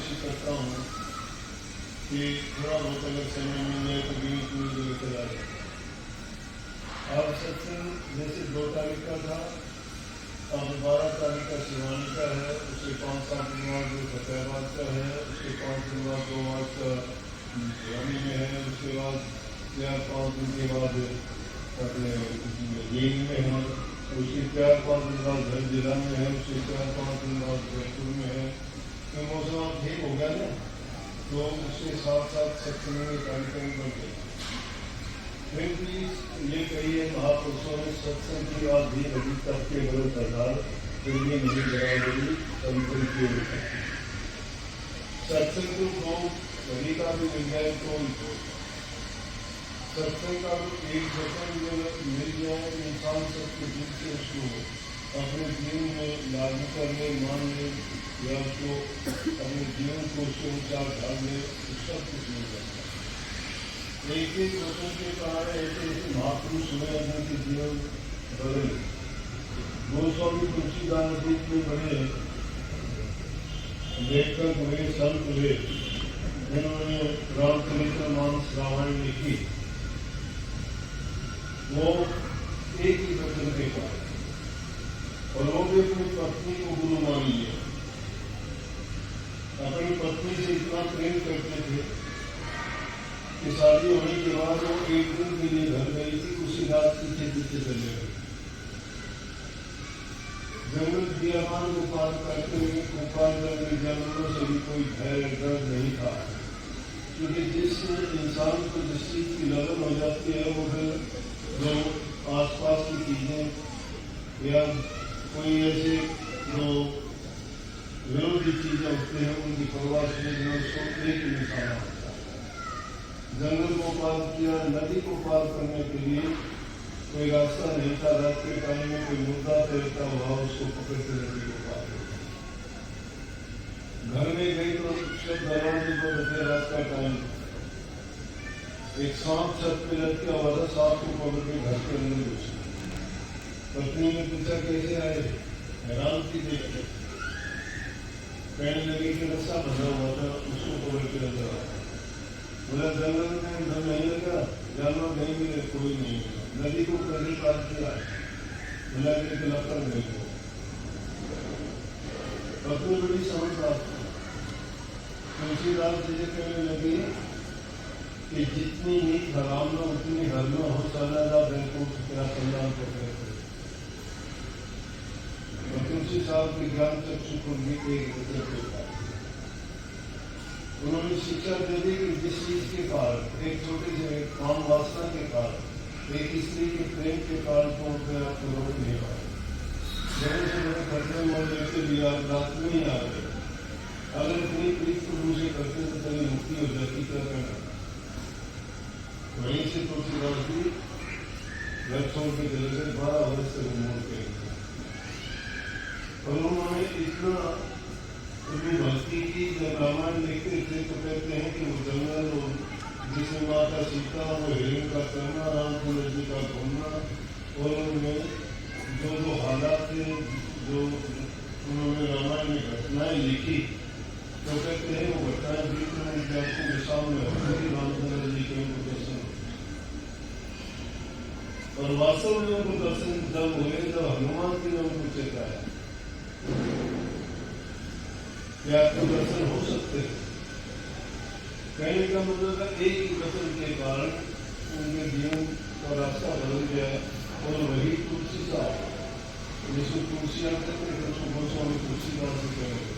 कोशिश करता हूँ कि थोड़ा बहुत अगर समय मिल जाए तो बीच में जो चला जाए। अब सत्संग जैसे 2 तारीख का था, अब 12 तारीख का शिवानी का है, उसके 5-7 दिन बाद जो फतेहाबाद का है, उसके 5 दिन बाद 2 मार्च का भिवानी में है, उसके बाद 4-5 दिन के बाद अपने जींद में है, उसके 4-5 दिन बाद घर जिला में है, उसके 4-5 दिन बाद जयपुर में है। तो मौसम अब ठीक हो गया ना, तो उसके साथ साथ सत्संग में कार्यक्रम बन गए। फिर भी ये कहिए महापुरुषों ने सत्संग की आधी नदी तक के विरुद्ध आधार फिर भी नहीं बराबरी संतन की ओर सकती। सत्संग तो दो नदी का भी मिल जाए तो सत्संग का एक वचन मिल जाए, इंसान सबके दिल से उसको अपने जीवन में लागू कर ले, मान ले, या उसको अपने जीवन को उसके अनुसार ढाल ले, तो सब कुछ मिल जाता है। एक एक वचन के कारण ऐसे ऐसे महापुरुष हुए जिनके जीवन बदले। गोस्वामी तुलसीदास जी में बड़े लेखक हुए, संत हुए, जिन्होंने रामचरितमानस रामायण लिखी, वो एक ही वचन के कारण, और वो भी अपनी पत्नी को गुरु मान लिया। अपनी पत्नी से इतना प्रेम करते थे कि शादी होने के बाद वो एक दिन के लिए घर गई थी, उसी रात पीछे पीछे चले गए। जंगल बियाबान को पार करते हुए गोपालगंज में जानवरों से भी कोई भय डर नहीं था, क्योंकि जिस इंसान को जिस चीज की लगन हो जाती है वो फिर जो आसपास की चीजें या कोई ऐसे जो विरोधी चीजें होती हैं उनकी परवाह से उसको एक ही निशाना होता है। जंगल को पार किया, नदी को पार करने के लिए कोई रास्ता नहीं था, रात के टाइम में कोई मुद्दा तैरता हुआ उसको पकड़ते नदी को पार किया। घर में गई तो सब दरवाजे पर बैठे, रात का टाइम, एक सांप छत पे लटका हुआ था, सांप को पकड़ के घर के अंदर घुस। पत्नी ने पूछा कैसे आए, हैरान थी देखते। कहने लगे कि रस्सा बंधा हुआ था, उसको पकड़ के अंदर आया। बोला जंगल में डर नहीं लगा, जानवर नहीं मिले, कोई नहीं मिला, नदी को कैसे पार किया, बोला कि लपड़ नहीं हो। पत्नी बड़ी समझदार थी। तुलसीदास जी कहने लगे कि जितनी नीक हराम न उतनी हर न हो, सदा बैकुंठ क्या संधान को कहते। तुलसी साहब के ज्ञान चक्षु को भी एक देता। उन्होंने शिक्षा दे दी कि जिस चीज के कारण, एक छोटे से काम वासना के कारण, एक स्त्री के प्रेम के कारण तो आपको रोक नहीं पाए। बड़े से बड़े खतरे में लेते भी आप रात में ही आ गए। अगर इतनी प्रीत को दूसरे करते तो कहीं मुक्ति हो जाती, क्या करना। वहीं से तुलसीदास जी घर छोड़ के चले गए, 12 वर्ष से मोड़ के। और उन्होंने इतना अपनी भक्ति की, जब रामायण लिखते थे तो कहते हैं कि वो जंगल जिसमें माता सीता, वो हिरण का करना, रामचंद्र जी का घूमना, और उनमें जो जो हालात थे, जो उन्होंने रामायण में घटनाएं लिखी, तो कहते हैं वो घटनाएं बीच में आपको सामने रामचंद्र जी के उनको दर्शन। और वास्तव में उनको दर्शन जब हुए जब हनुमान जी ने उनको चेताया क्या आपको दर्शन हो सकते हैं। कहने का मतलब एक ही वचन के कारण उनके जीवन का रास्ता बदल गया, और वही तुलसी साहब जिसको तुलसी आते थे उसको गोस्वामी तुलसीदास से कह रहे।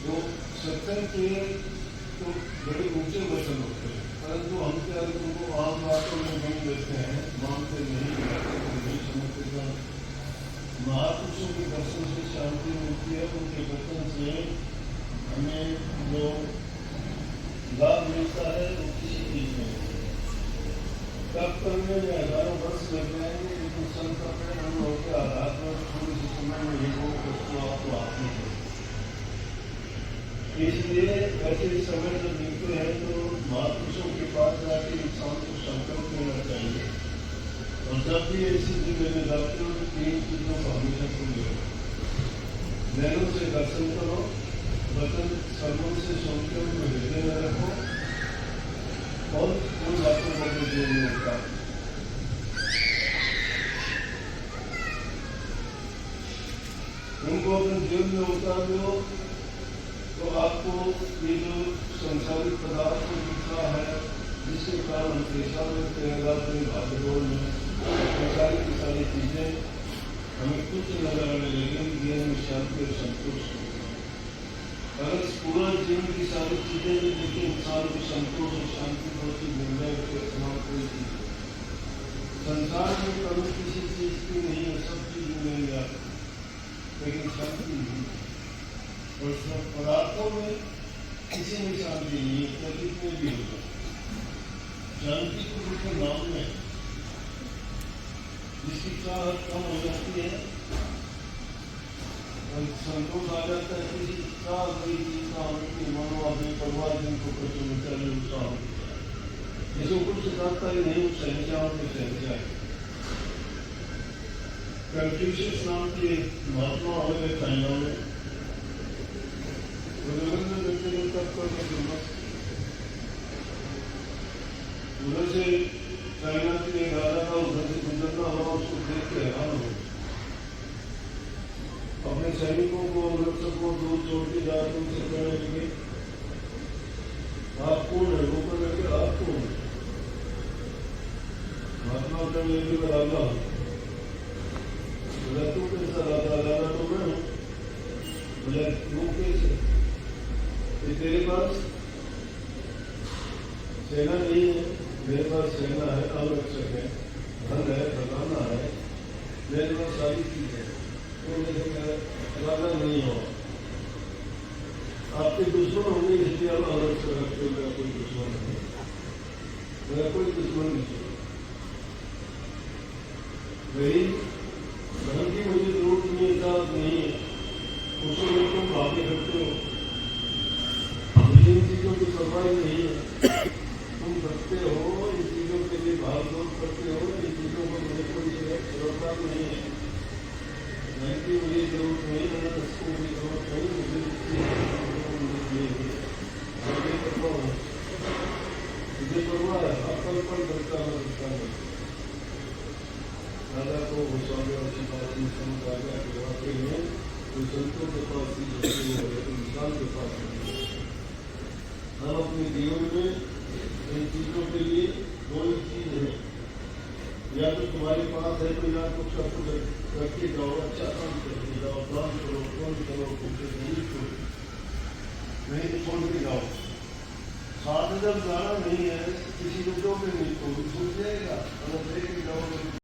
वो सत्संग के तो बड़े ऊंचे वचन होते हैं, परंतु हम क्या उनको आम बातों में नहीं देते हैं, मानते नहीं, नहीं समझते। महापुरुषों के दर्शन से शांति मिलती है, उनके वचन से हमें जो लाभ मिलता है वो किसी चीज में तब करने में हजारों वर्ष लग जाएंगे, लेकिन संकट में हम लोग के आधार पर थोड़ी सी समय में ही वो वस्तु आपको आती है। इसलिए ऐसे समय जब मिलते हैं तो महापुरुषों के पास जाके इंसान को संकल्प लेना चाहिए, और जब भी ऐसी जगह में जाते हो तो 3 चीजों को हमेशा सुन लो। नैनों से दर्शन करो, वचन सर्वों से सुनकर उनको हृदय में रखो और उन बातों को अपने जीवन में उतारो। उनको अपने जीवन में उतार दो तो आपको ये जो संसारिक पदार्थ दिख रहा है जिसके कारण हम परेशान होते हैं रात में भागदौड़ में, संसारिक की सारी चीजें हमें कुछ नजर आने लगेंगी, जीवन में शांति और संतोष होगा। अगर पूरा जीवन की सारी चीजें भी देखें, इंसान को संतोष और शांति बहुत ही मिल जाए तो समाप्त कोई चीज संसार में कभी किसी चीज की नहीं है, सब चीज मिलेंगे आपको, लेकिन शांति नहीं। और सब पदार्थों में किसी में शांति नहीं है, प्रतीक में भी होगा। शांति को उसके नाम में जिसकी चाहत कम हो जाती है और संतोष आ जाता है, किसी चाह कोई चीज का होने की मानो अपने परिवार जिनको प्रचुरता है उत्साह होता है, जिसे कुछ सिखाता ही नहीं उस सहजाओं के सहजा। कंफ्यूशियस नाम के महात्मा हुए चाइना में, विभिन्न व्यक्तिगत तक उधर से चाइना के राजा का उधर से गुजरना हुआ, उसको देख के हैरान हो अपने सैनिकों को रक्षकों दूर छोड़ के जाकर उनसे कहने लगे आप कौन है? वो कहने लगे आप कौन है? महात्मा कहने लगे मैं राजा हूँ। बोला तू कैसा राजा? राजा तो मैं हूँ। बोला वो कैसे? तेरे पास सेना नहीं है, मेरे पास सेना है, अंगरक्षक है, धन है, खजाना है, मेरे पास सारी चीज है, तो राजा नहीं हो। आपके दुश्मन होंगे इसलिए आप अंगरक्षक रखते हो, मेरा कोई दुश्मन नहीं, मेरा कोई दुश्मन नहीं। वही धन की मुझे जरूरत नहीं है, उसको में तुम भागे रखते हो, इन चीजों की परवाह नहीं है, तुम रखते हो, इन चीजों के लिए भाग दौड़ करते हो, इन चीजों को मुझे कोई जरूरत नहीं है, धन की मुझे जरूरत नहीं, मैंने उसको मुझे जरूरत नहीं, मुझे मुझे परवाह है, आप कल पर करता है। राजा को गोस्वामी अच्छी बात नहीं समझ आ गया कि वाकई में तो संतों के पास इंसान के पास नहीं। हम अपने जीवन में इन चीजों के लिए कोई चीज है, या तो तुम्हारे पास है तो या कुछ का कुछ करके जाओ, अच्छा काम करके जाओ, दान करो, फोन करो, कुछ नहीं तो छोड़ के जाओ। साथ जब जाना नहीं है, किसी को जो भी नहीं